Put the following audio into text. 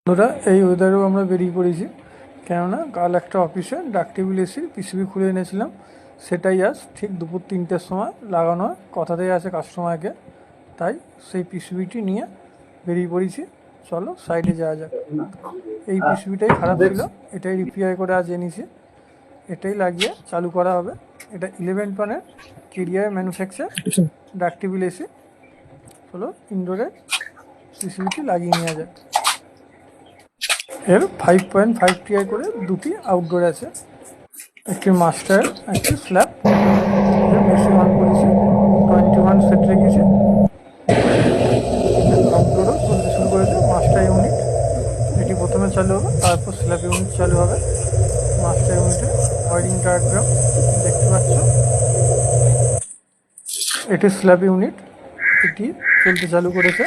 বন্ধুরা, এই ওয়েদারেও আমরা বেরিয়ে পড়েছি, কেননা কাল একটা অফিসে ডাক টেবিল এসি পিসিবি খুলে এনেছিলাম। সেটাই আজ ঠিক দুপুর 3টের সময় লাগানো হয়, কথাতেই আছে কাস্টমারকে। তাই সেই পিসিবিটি নিয়ে বেরিয়ে পড়েছি। চলো সাইডে যাওয়া যাক। এই পিসিবিটাই খারাপ ছিল, এটাই রিপেয়ার করে আজ এনেছি। এটাই লাগিয়ে চালু করা হবে। এটা 11 টনের কেরিয়ার ম্যানুফ্যাকচার ডাক টেবিল এসি। চলো ইনডোরের পিসিবিটি লাগিয়ে নেওয়া যাক। এর 5.5 টিআই করে দুটি আউটডোর আছে, একটি মাস্টার, একটি স্ল্যাব। মেশিন অন করেছি, 21 সেট রেখেছি। আউটডোরও চলতে শুরু করেছে। মাস্টার ইউনিট এটি প্রথমে চালু হবে, তারপর স্ল্যাব ইউনিট চালু হবে। মাস্টার ইউনিটে ওয়ারিং ডায়াগ্রাম দেখতে পাচ্ছ। এটি স্ল্যাব ইউনিট, এটি চলতে চালু করেছে।